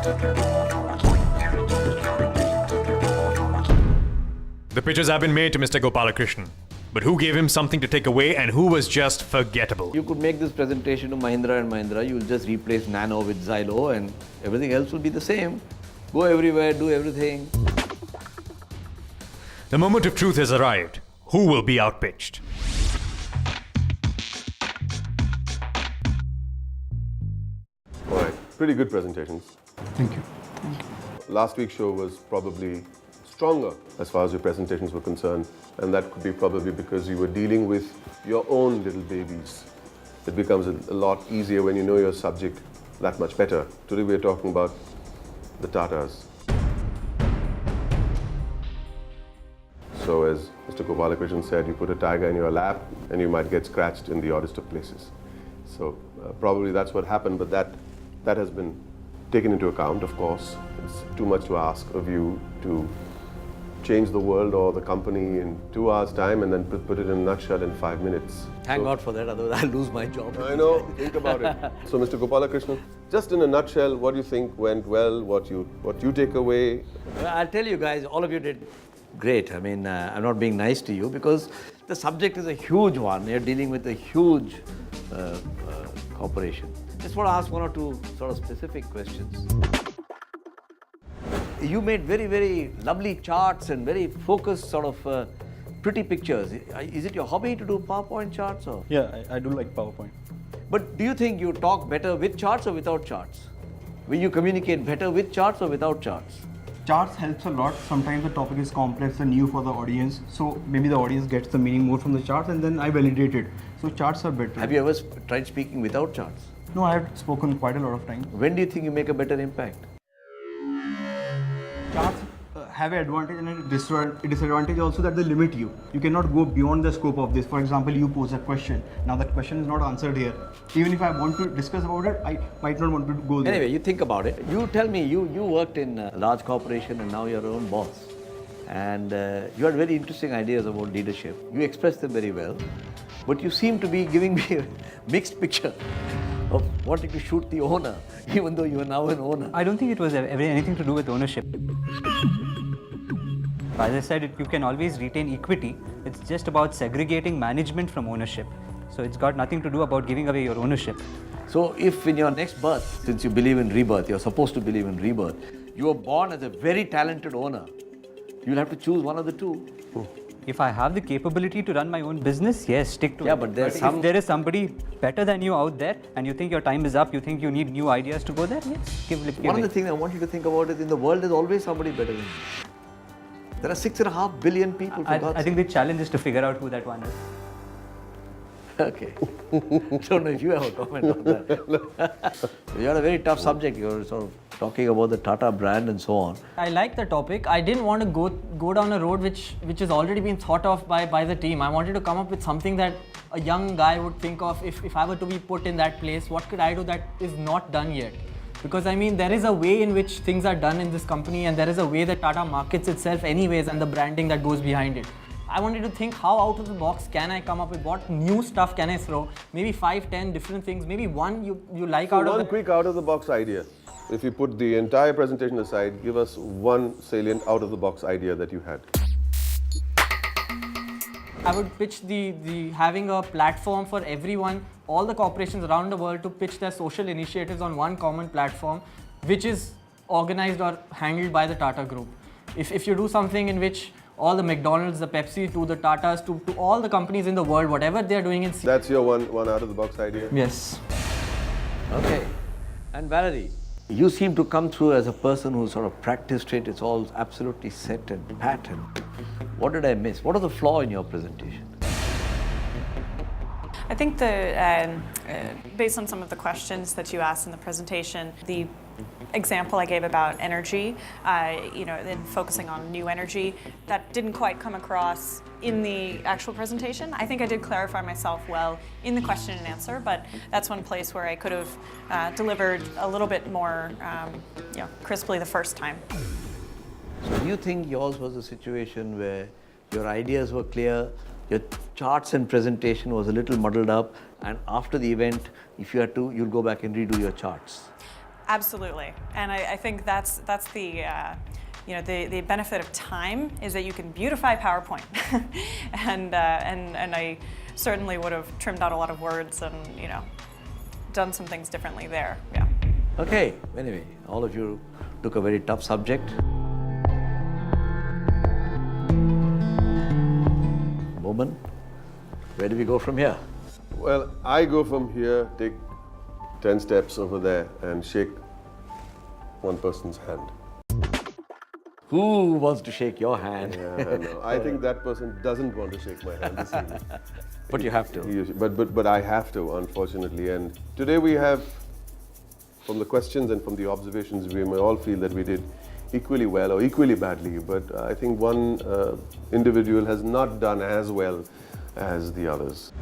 The pitches have been made to Mr. Gopalakrishnan. But who gave him something to take away and who was just forgettable? You could make this presentation to Mahindra and Mahindra. You will just replace Nano with Xylo and everything else will be the same. Go everywhere, do everything. The moment of truth has arrived. Who will be outpitched? All right, pretty good presentations. Thank you. Last week's show was probably stronger as far as your presentations were concerned, and that could be probably because you were dealing with your own little babies. It becomes a lot easier when you know your subject that much better. Today we're talking about the Tatas. So as Mr. Gopalakrishnan said, you put a tiger in your lap and you might get scratched in the oddest of places. So probably that's what happened, but that has been taken into account, of course. It's too much to ask of you to change the world or the company in 2 hours' time and then put it in a nutshell in 5 minutes. Thank God for that, otherwise I'll lose my job. I know, think about it. So Mr. Gopalakrishnan, just in a nutshell, what do you think went well, what you take away? I'll tell you guys, all of you did great. I mean, I'm not being nice to you because the subject is a huge one. You're dealing with a huge corporation. Just want to ask one or two sort of specific questions. You made very, very lovely charts and very focused sort of pretty pictures. Is it your hobby to do PowerPoint charts? Or? Yeah, I do like PowerPoint. But do you think you talk better with charts or without charts? Will you communicate better with charts or without charts? Charts helps a lot. Sometimes the topic is complex and new for the audience. So maybe the audience gets the meaning more from the charts and then I validate it. So charts are better. Have you ever tried speaking without charts? No, I have spoken quite a lot of times. When do you think you make a better impact? Charts have an advantage and a disadvantage also that they limit you. You cannot go beyond the scope of this. For example, you pose a question. Now that question is not answered here. Even if I want to discuss about it, I might not want to go there. Anyway, you think about it. You tell me, you worked in a large corporation and now you're your own boss. And you had very interesting ideas about leadership. You expressed them very well. But you seem to be giving me a mixed picture of wanting to shoot the owner, even though you are now an owner. I don't think it was ever anything to do with ownership. As I said, you can always retain equity. It's just about segregating management from ownership. So it's got nothing to do about giving away your ownership. So if in your next birth, since you believe in rebirth, you're supposed to believe in rebirth, you are born as a very talented owner, you'll have to choose one of the two. If I have the capability to run my own business, yes, stick to it. Yeah, but if there is somebody better than you out there and you think your time is up, you think you need new ideas to go there, yes, give One of the it. things I want you to think about is in the world there's always somebody better than you. There are 6.5 billion people. I think the challenge is to figure out who that one is. Okay. Don't know if you have a comment on that. You had a very tough subject. You're sort of talking about the Tata brand and so on. I like the topic. I didn't want to go down a road which has already been thought of by the team. I wanted to come up with something that a young guy would think of if I were to be put in that place. What could I do that is not done yet? Because I mean, there is a way in which things are done in this company and there is a way that Tata markets itself anyways and the branding that goes behind it. I wanted to think how out of the box can I come up with, what new stuff can I throw, maybe 5, 10 different things, maybe one you like So out of one the... quick out-of-the-box idea. If you put the entire presentation aside, give us one salient out-of-the-box idea that you had. I would pitch the having a platform for everyone, all the corporations around the world to pitch their social initiatives on one common platform, which is organized or handled by the Tata Group. If you do something in which all the McDonald's, the Pepsi, to the Tatas, to all the companies in the world, whatever they are doing in... That's your one out-of-the-box idea? Yes. Okay. And Valerie, you seem to come through as a person who sort of practiced it. It's all absolutely set and pat. And what did I miss? What are the flaw in your presentation? I think based on some of the questions that you asked in the presentation, the example I gave about energy, and focusing on new energy, that didn't quite come across in the actual presentation. I think I did clarify myself well in the question and answer, but that's one place where I could have delivered a little bit more crisply the first time. So do you think yours was a situation where your ideas were clear, your charts and presentation was a little muddled up, and after the event, if you had to, you'll go back and redo your charts? Absolutely, and I think that's the the benefit of time is that you can beautify PowerPoint, and I certainly would have trimmed out a lot of words and done some things differently there. Yeah. Okay, anyway, all of you took a very tough subject. Woman, where do we go from here? Well, I go from here, take 10 steps over there and shake one person's hand. Who wants to shake your hand? Yeah, no, I think that person doesn't want to shake my hand this evening. But you have to. But I have to, unfortunately. And today we have, from the questions and from the observations, we may all feel that we did equally well or equally badly. But I think one individual has not done as well as the others.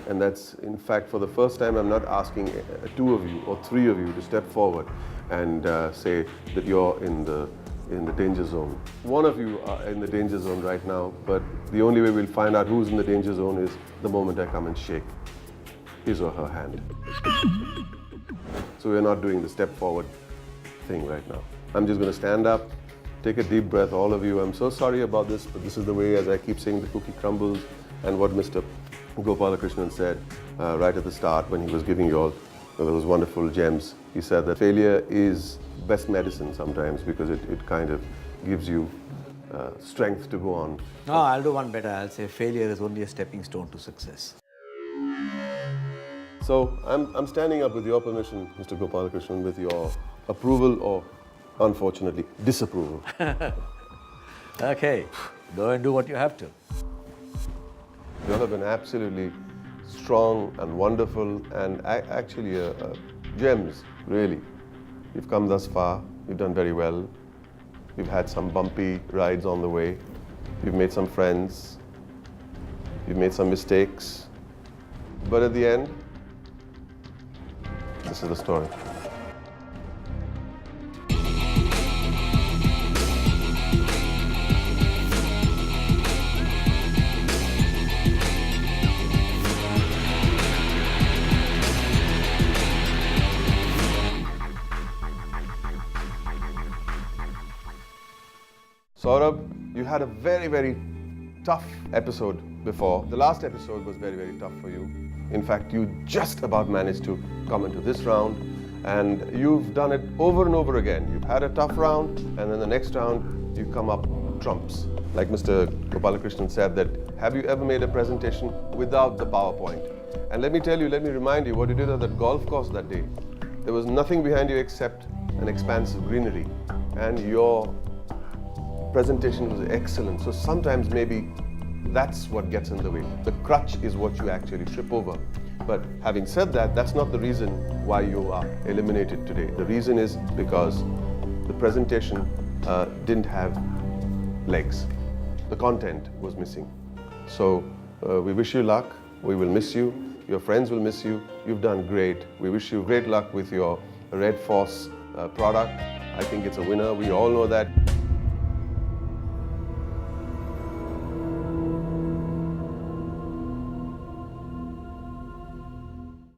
And that's, in fact, for the first time, I'm not asking two of you or three of you to step forward and say that you're in the danger zone. One of you are in the danger zone right now, but the only way we'll find out who's in the danger zone is the moment I come and shake his or her hand. So we're not doing the step forward thing right now. I'm just going to stand up, take a deep breath, all of you. I'm so sorry about this, but this is the way, as I keep saying, the cookie crumbles, and what Mr. Gopalakrishnan said right at the start when he was giving you all those wonderful gems. He said that failure is best medicine sometimes because it kind of gives you strength to go on. No, I'll do one better. I'll say failure is only a stepping stone to success. So I'm standing up with your permission, Mr. Gopalakrishnan, with your approval or, unfortunately, disapproval. Okay, go and do what you have to. You all have been absolutely strong and wonderful and actually gems, really. You've come thus far, you've done very well. You've had some bumpy rides on the way. You've made some friends. You've made some mistakes. But at the end, this is the story. Saurabh, you had a very, very tough episode before. The last episode was very, very tough for you. In fact, you just about managed to come into this round, and you've done it over and over again. You've had a tough round, and then the next round, you come up trumps. Like Mr. Gopalakrishnan said, that have you ever made a presentation without the PowerPoint? And let me tell you, let me remind you what you did at that golf course that day. There was nothing behind you except an expanse of greenery, and your presentation was excellent. So sometimes maybe that's what gets in the way. The crutch is what you actually trip over. But having said that, that's not the reason why you are eliminated today. The reason is because the presentation didn't have legs. The content was missing. So we wish you luck. We will miss you. Your friends will miss you. You've done great. We wish you great luck with your Red Force product. I think it's a winner. We all know that.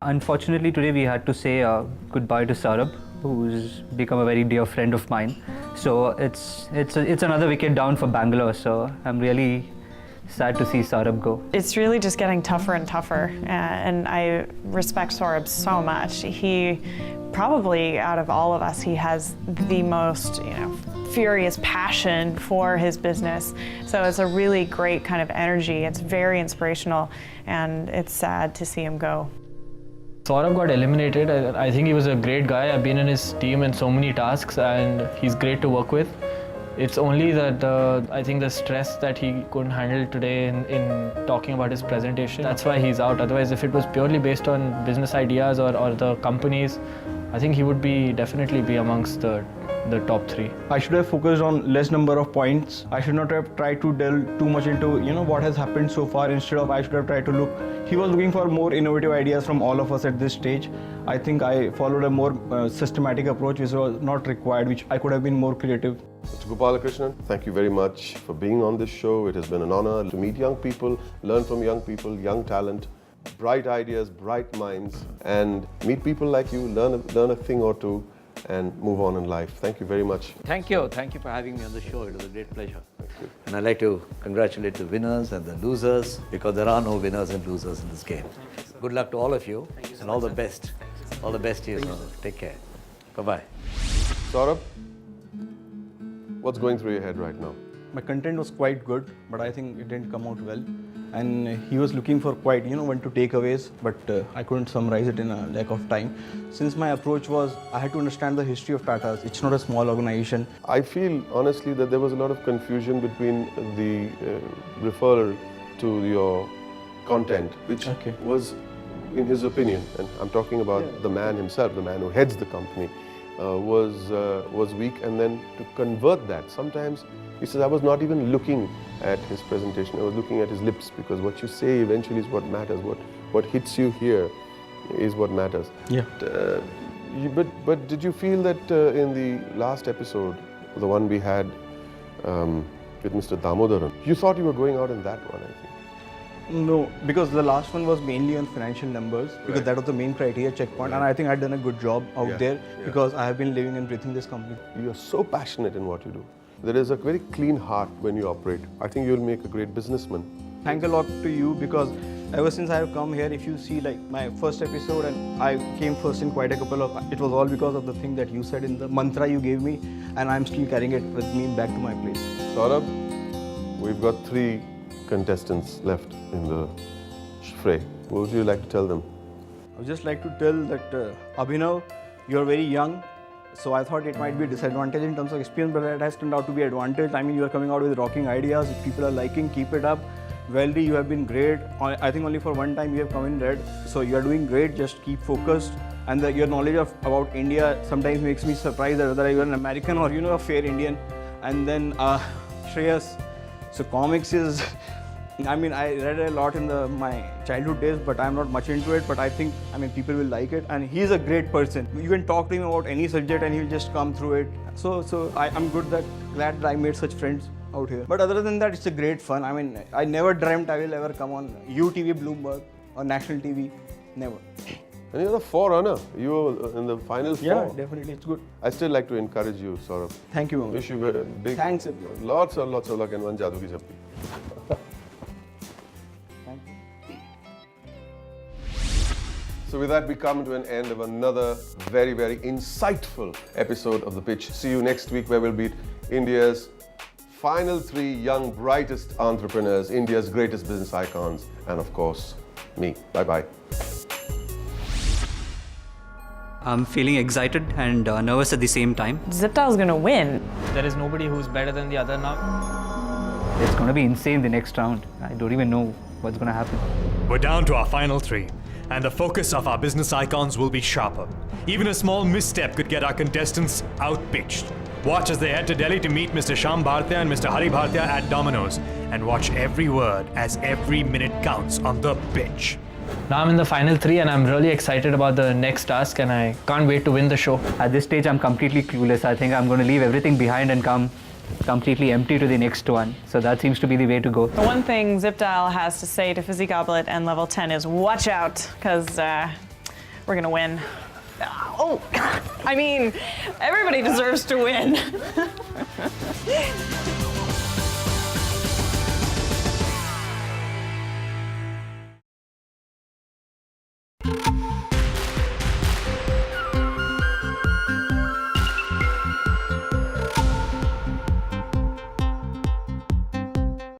Unfortunately, today we had to say goodbye to Saurabh, who's become a very dear friend of mine. So it's another wicket down for Bangalore. So I'm really sad to see Saurabh go. It's really just getting tougher and tougher, and I respect Saurabh so much. He probably, out of all of us, he has the most, furious passion for his business. So it's a really great kind of energy. It's very inspirational, and it's sad to see him go. Saurabh got eliminated. I think he was a great guy. I've been in his team in so many tasks and he's great to work with. It's only that I think the stress that he couldn't handle today in talking about his presentation, that's why he's out. Otherwise, if it was purely based on business ideas or the companies, I think he would definitely be amongst the top three. I should have focused on less number of points. I should not have tried to delve too much into what has happened so far. Instead of, I should have tried to look. He was looking for more innovative ideas from all of us at this stage. I think I followed a more systematic approach, which was not required, which I could have been more creative. Mr. Gopalakrishnan, thank you very much for being on this show. It has been an honor to meet young people, learn from young people, young talent. bright ideas, bright minds, and meet people like you, learn a thing or two, and move on in life. Thank you very much. Thank you. Thank you for having me on the show. It was a great pleasure. Thank you. And I'd like to congratulate the winners and the losers, because there are no winners and losers in this game. Good luck to all of you, and all the best. All the best to you. Take care. Bye-bye. Saurabh, what's going through your head right now? My content was quite good, but I think it didn't come out well. And he was looking for quite, one to takeaways, but I couldn't summarize it in a lack of time. Since my approach was, I had to understand the history of Tata's. It's not a small organization. I feel, honestly, that there was a lot of confusion between the referral to your content, which was, in his opinion, and I'm talking about the man himself, the man who heads the company, was weak, and then to convert that, sometimes he says, I was not even looking at his presentation, I was looking at his lips, because what you say eventually is what matters. What hits you here is what matters. Yeah. But did you feel that in the last episode, the one we had with Mr. Damodaran, you thought you were going out in that one, I think? No, because the last one was mainly on financial numbers, because that was the main criteria checkpoint, and I think I'd done a good job out there, because I have been living and breathing this company. You are so passionate in what you do. There is a very clean heart when you operate. I think you'll make a great businessman. Thank a lot to you, because ever since I have come here, if you see like my first episode, and I came first in quite a couple of, it was all because of the thing that you said in the mantra you gave me, and I'm still carrying it with me back to my place. Saurabh, we've got 3 contestants left in the fray. What would you like to tell them? I would just like to tell that Abhinav, you're very young, so I thought it might be a disadvantage in terms of experience, but it has turned out to be an advantage. I mean, you are coming out with rocking ideas. If people are liking, keep it up. Weldy, you have been great. I think only for one time you have come in red, so you are doing great. Just keep focused. And your knowledge about India sometimes makes me surprised that whether you're an American or a fair Indian. And then Shreyas, so comics is. I mean, I read a lot in my childhood days, but I'm not much into it. But I think, people will like it. And he's a great person. You can talk to him about any subject and he'll just come through it. So I'm glad that I made such friends out here. But other than that, it's a great fun. I mean, I never dreamt I will ever come on UTV, Bloomberg or national TV. Never. And you're the forerunner. You were in the final 4. Yeah, definitely. It's good. I still like to encourage you, Saurabh. Thank you, Mama. Wish you a big... Thanks. Lots of luck and one jadoo ki chappi. So with that, we come to an end of another very, very insightful episode of The Pitch. See you next week, where we'll beat India's final 3 young, brightest entrepreneurs, India's greatest business icons, and of course, me. Bye-bye. I'm feeling excited and nervous at the same time. Ziptal's gonna win. There is nobody who's better than the other now. It's going to be insane the next round. I don't even know what's going to happen. We're down to our final 3, and the focus of our business icons will be sharper. Even a small misstep could get our contestants outpitched. Watch as they head to Delhi to meet Mr. Shyam Bhartia and Mr. Hari Bhartia at Domino's, and watch every word as every minute counts on The Pitch. Now I'm in the final 3 and I'm really excited about the next task, and I can't wait to win the show. At this stage, I'm completely clueless. I think I'm going to leave everything behind and come completely empty to the next one. So that seems to be the way to go. The one thing Ziptal has to say to Fizzy Goblet and Level 10 is watch out, because we're gonna win. Oh, I mean, everybody deserves to win.